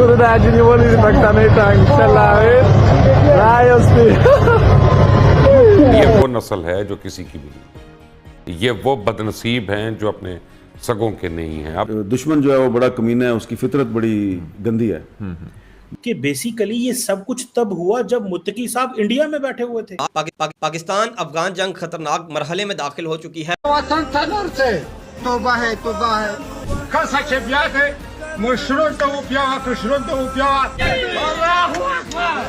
Surunaji ni wali magta नहीं था इंशाल्लाह राय उसकी। ये वो नस्ल है जो किसी की भी नहीं, ये वो बदनसीब हैं जो अपने सगों के नहीं हैं। अब दुश्मन जो है वो बड़ा कमीना है, उसकी फितरत बड़ी गंदी है। कि बेसिकली ये सब कुछ तब हुआ जब मुत्तकी साहब इंडिया में बैठे हुए थे। पाकिस्तान अफगान जंग खतरनाक मरहले में दाखिल हो चुकी है। तौबा है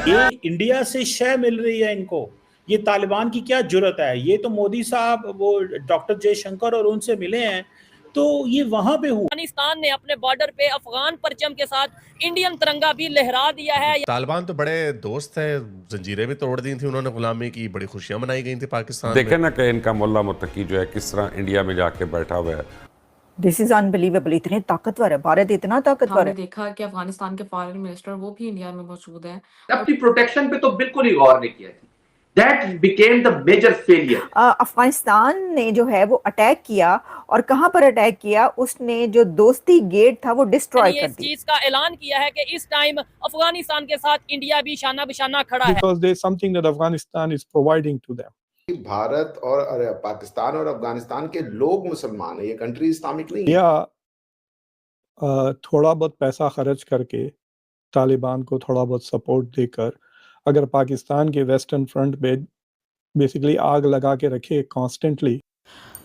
ये इंडिया से शय मिल रही है इनको, ये तालिबान की क्या जुर्रत है। ये तो मोदी साहब वो डॉक्टर जयशंकर और उनसे मिले हैं, तो ये वहां पे हुआ। अफगानिस्तान ने अपने बॉर्डर पे अफगान परचम के साथ इंडियन तिरंगा भी लहरा दिया है। तालिबान तो बड़े दोस्त थे, जंजीरें भी तोड़ दी थी उन्होंने, गुलामी की बड़ी खुशियां मनाई गई थी पाकिस्तान देखे ना कि इनका मुल्ला मुत्तकी जो है किस तरह इंडिया में जाके बैठा हुआ है। दिस इज अनबिलीवेबल, इतने ताकतवर है भारत, इतना ताकतवर है। देखा कि अफगानिस्तान के फॉरेन मिनिस्टर वो भी इंडिया में मौजूद हैं। अपनी प्रोटेक्शन पे तो बिल्कुल ही गौर नहीं किया थी। That became the major failure. Afghanistan ने जो है वो अटैक किया, और कहां पर अटैक किया, उसने जो दोस्ती गेट था वो डिस्ट्रॉय कर दिया। इस चीज का ऐलान किया है कि इस टाइम अफगानिस्तान के साथ इंडिया भी शाना बिशाना खड़ा है। Because there is something that Afghanistan is providing to them. Bharat और पाकिस्तान और अफगानिस्तान के लोग मुसलमान है, ये कंट्री इस्लामिक नहीं है। या थोड़ा बहुत पैसा खर्च करके तालिबान को थोड़ा बहुत सपोर्ट देकर अगर पाकिस्तान के वेस्टर्न फ्रंट पे बेसिकली आग लगा के रखे कॉन्स्टेंटली।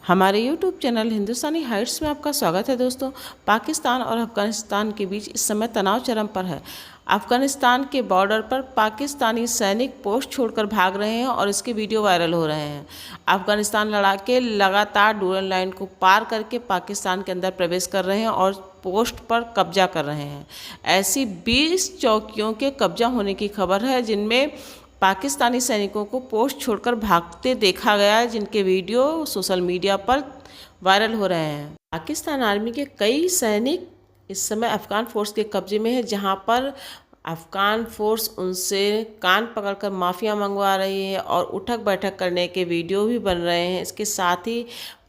हमारे YouTube चैनल हिंदुस्तानी हाइट्स में आपका स्वागत है दोस्तों। पाकिस्तान और अफगानिस्तान के बीच इस समय तनाव चरम पर है। अफगानिस्तान के बॉर्डर पर पाकिस्तानी सैनिक पोस्ट छोड़कर भाग रहे हैं और इसके वीडियो वायरल हो रहे हैं। अफगानिस्तान लड़ाके लगातार डूरन लाइन को पार करके पाकिस्तान के अंदर प्रवेश कर रहे हैं और पोस्ट पर कब्जा कर रहे हैं। ऐसी 20 चौकियों के कब्जा होने की खबर है जिनमें पाकिस्तानी सैनिकों को पोस्ट छोड़कर भागते देखा गया है, जिनके वीडियो सोशल मीडिया पर वायरल हो रहे हैं। पाकिस्तान आर्मी के कई सैनिक इस समय अफ़गान फ़ोर्स के कब्जे में है, जहां पर अफ़गान फ़ोर्स उनसे कान पकड़कर माफ़िया मंगवा रही है और उठक बैठक करने के वीडियो भी बन रहे हैं। इसके साथ ही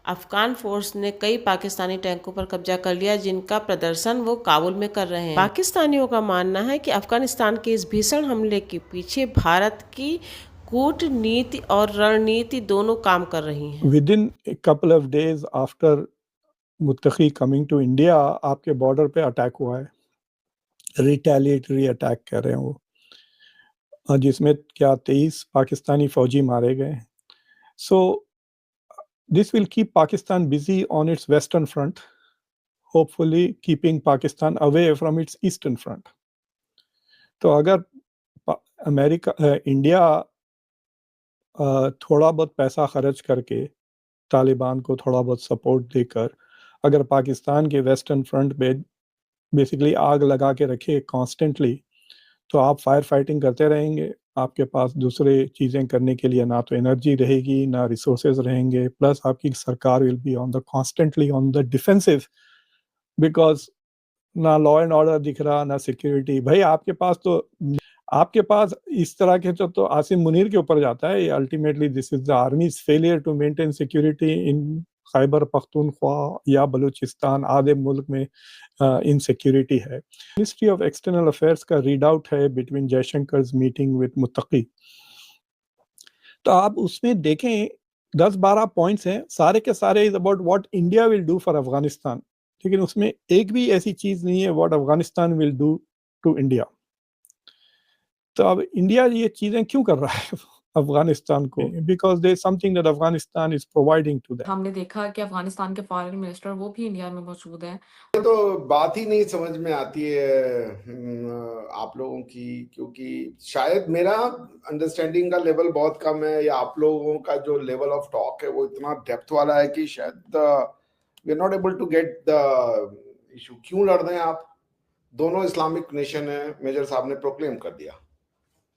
अफ़गान फ़ोर्स ने कई पाकिस्तानी टैंकों पर कब्जा कर लिया, जिनका प्रदर्शन वो काबुल में कर रहे हैं। पाकिस्तानियों का मानना है कि अफ़गानिस्तान के इस भीषण हमले के पीछे भारत की कूटनीति और रणनीति दोनों काम कर रही हैं। With in a couple of days after Muttaqi coming to India, आपके बॉर्डर पे अटैक हुआ है, रिटेलिएटरी अटैक कर रहे हैं वो, जिसमें क्या 23 पाकिस्तानी फौजी मारे गए। सो this will keep Pakistan busy on its western front, hopefully keeping Pakistan away from its eastern front. तो अगर इंडिया थोड़ा बहुत पैसा खर्च करके तालिबान को थोड़ा बहुत सपोर्ट देकर अगर पाकिस्तान के वेस्टर्न फ्रंट पे बेसिकली आग लगा के रखे कॉन्स्टेंटली, तो आप फायर फाइटिंग करते रहेंगे। आपके पास दूसरे चीज़ें करने के लिए ना तो एनर्जी रहेगी, ना रिसोर्सेज रहेंगे, प्लस आपकी सरकार will be on the constantly on the defensive, because ना लॉ एंड ऑर्डर दिख रहा, ना सिक्योरिटी। भाई आपके पास इस तरह के तो आसिम मुनीर के ऊपर जाता है। Ultimately this is the army's failure to maintain security in Khyber Pakhtunkhwa या बलूचिस्तान, आधे मुल्क में इनसिक्योरिटी है। मिनिस्ट्री ऑफ एक्सटर्नल अफेयर्स का रीड आउट है between Jaishankar's meeting with Muttaqi, तो आप उसमें देखें 10-12 पॉइंट्स हैं, सारे के सारे is about what India will do for Afghanistan, लेकिन उसमें एक भी ऐसी चीज नहीं है what Afghanistan will do to India. तो अब इंडिया ये चीजें क्यों कर रहा है अफगानिस्तान को? Because there is something that Afghanistan is providing to them. हमने देखा कि अफगानिस्तान के फॉरेन मिनिस्टर वो भी इंडिया में मौजूद हैं। ये तो बात ही नहीं समझ में आती है आप लोगों की, क्योंकि शायद मेरा अंडरस्टैंडिंग का लेवल बहुत कम है, या आप लोगों का जो लेवल ऑफ टॉक है वो इतना डेप्थ वाला है कि शायद we are not able to get the issue. क्यों लड़ रहे हैं आप? दोनों इस्लामिक नेशन है, मेजर साहब ने प्रोक्लेम कर दिया।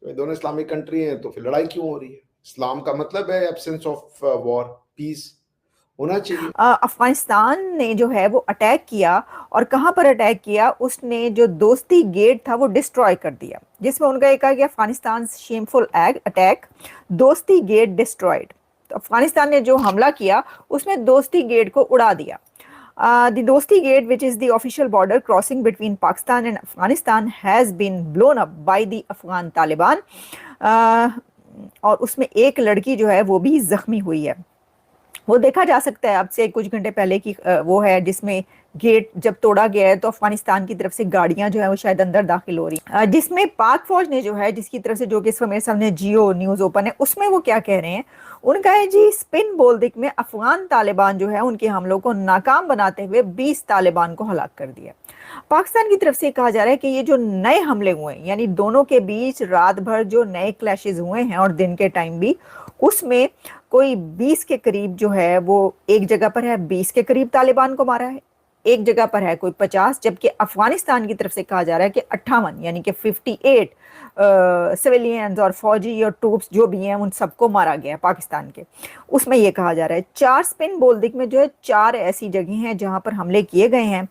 दोनों इस्लामिक कंट्री हैं, तो फिर लड़ाई क्यों हो रही है? इस्लाम का मतलब है एब्सेंस ऑफ वॉर, पीस होना चाहिए। अफगानिस्तान ने जो है वो अटैक किया, और कहां पर अटैक किया, उसने जो दोस्ती गेट था वो डिस्ट्रॉय कर दिया, जिसमें उनका एक कहा कि अफगानिस्तान शेमफुल अटैक, दोस्ती गेट डिस्ट्रॉयड। तो अफगानिस्तान ने जो हमला किया उसमें दोस्ती गेट को उड़ा दिया। The Dosti Gate, which is the official border crossing between Pakistan and Afghanistan, has been blown up by the Afghan Taliban. और उसमें एक लड़की जो है वो भी जख्मी हुई है। वो देखा जा सकता है अब से कुछ घंटे पहले की वो है जिसमें गेट जब तोड़ा गया है तो अफगानिस्तान की तरफ से गाड़ियां जो है वो शायद अंदर दाखिल हो रही हैं, जिसमें पाक फौज ने जो है जिसकी तरफ से जो कि इस मेरे सामने जियो न्यूज ओपन है उसमें वो क्या कह रहे हैं, उनका है जी स्पिन बोल्दिक में अफगान तालिबान जो है उनके हमलों को नाकाम बनाते हुए 20 तालिबान को हलाक कर दिया। पाकिस्तान की तरफ से कहा जा रहा है कि ये जो नए हमले हुए हैं यानी दोनों के बीच रात भर जो नए क्लैशेस हुए हैं और दिन के टाइम भी, उसमें कोई 20 के करीब जो है वो एक जगह पर है 20 के करीब तालिबान को मारा है, एक जगह पर है कोई 50, जबकि अफगानिस्तान की तरफ से कहा जा रहा है कि 58 यानी कि 58 सिविलियंस और फौजी और ट्रूप्स जो भी हैं उन सबको मारा गया है पाकिस्तान के। उसमें ये कहा जा रहा है 4 स्पिन बोल्दिक में जो है 4 ऐसी जगह हैं जहां पर हमले किए गए हैं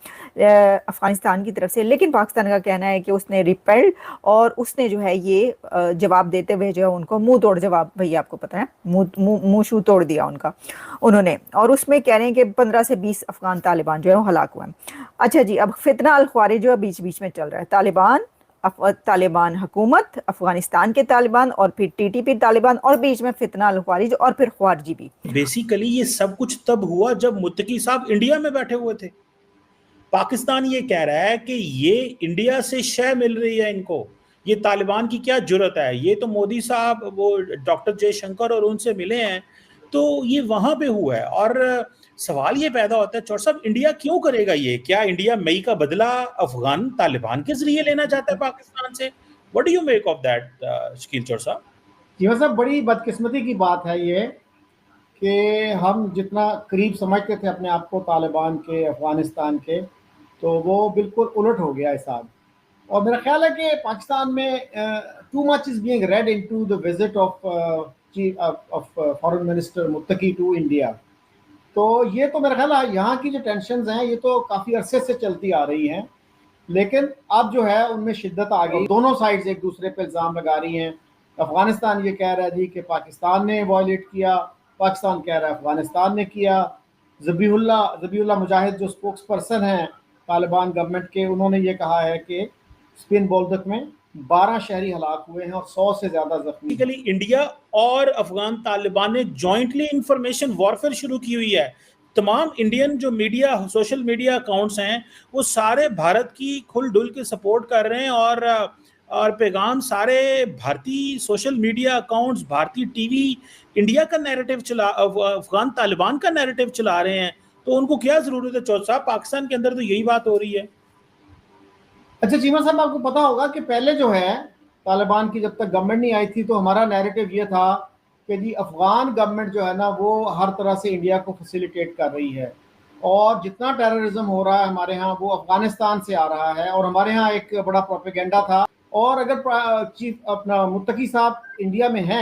अफगानिस्तान की तरफ से, लेकिन पाकिस्तान का कहना है कि उसने रिपेल्ड और उसने जो है ये जवाब देते हुए जो है उनको मुंह तोड़ जवाब, भैया आपको पता है मुंह शू तोड़ दिया उनका उन्होंने, और उसमें कह रहे हैं कि 15 से 20 अफगान तालिबान जो है वो हलाक हुए हैं। अच्छा जी, अब फितना अल ख्वारिज जो है बीच बीच में चल रहा है, तालिबान हुकूमत, अफगानिस्तान के तालिबान और फिर टीटीपी तालिबान और बीच में फितना अल ख्वारिज और फिर ख्वारजी भी। बेसिकली ये सब कुछ तब हुआ जब मुत्तकी साहब इंडिया में बैठे हुए थे। पाकिस्तान ये कह रहा है कि ये इंडिया से शय मिल रही है इनको, ये तालिबान की क्या जुर्रत है, ये तो मोदी साहब वो डॉक्टर जयशंकर और उनसे मिले हैं, तो ये वहां पे हुआ है। और सवाल ये पैदा होता है चौर साहब, इंडिया क्यों करेगा ये? क्या इंडिया मई का बदला अफगान तालिबान के जरिए लेना चाहता है पाकिस्तान से? What do you make of that Shakeel चौर साहब? जी साहब, बड़ी बदकिस्मती की बात है ये कि हम जितना करीब समझते थे अपने आप को तालिबान के, अफगानिस्तान के, तो वो बिल्कुल उलट हो गया हिसाब। और मेरा ख्याल है कि पाकिस्तान में too much is being read into the visit of foreign minister Muttaqi to India. तो ये तो मेरा ख्याल है यहाँ की जो टेंशन्स हैं ये तो काफ़ी अरसे से चलती आ रही हैं, लेकिन अब जो है उनमें शिद्दत आ गई। दोनों साइड्स एक दूसरे पे इल्ज़ाम लगा रही हैं। अफगानिस्तान ये कह रहा है जी कि पाकिस्तान ने वायलेट किया, पाकिस्तान कह रहा है अफगानिस्तान ने किया। ज़बीउल्लाह मुजाहिद जो स्पोक्स पर्सन हैं तालिबान गवर्नमेंट के, उन्होंने ये कहा है कि स्पिन बोल्दिक में 12 शहरी हलाक हुए हैं और 100 से ज्यादा जख्मी। इंडिया और अफगान तालिबान ने जॉइंटली इंफॉर्मेशन वॉरफेयर शुरू की हुई है। तमाम इंडियन जो मीडिया, सोशल मीडिया अकाउंट्स हैं, वो सारे भारत की खुल डुल के सपोर्ट कर रहे हैं और पैगाम सारे भारतीय सोशल मीडिया अकाउंट्स, भारतीय टीवी इंडिया का नैरेटिव चला, अफगान तालिबान का नैरेटिव चला रहे हैं। तो उनको क्या जरूरत है चौधरी साहब? पाकिस्तान के अंदर तो यही बात हो रही है। अच्छा चीमा साहब, आपको पता होगा कि पहले जो है तालिबान की जब तक गवर्नमेंट नहीं आई थी तो हमारा नैरेटिव ये था कि जी अफगान गवर्नमेंट जो है ना वो हर तरह से इंडिया को फैसिलिटेट कर रही है और जितना टेररिज्म हो रहा है हमारे यहाँ वो अफगानिस्तान से आ रहा है। और हमारे यहाँ एक बड़ा प्रोपेगेंडा था। और अगर चीफ अपना मुत्तकी साहब इंडिया में हैं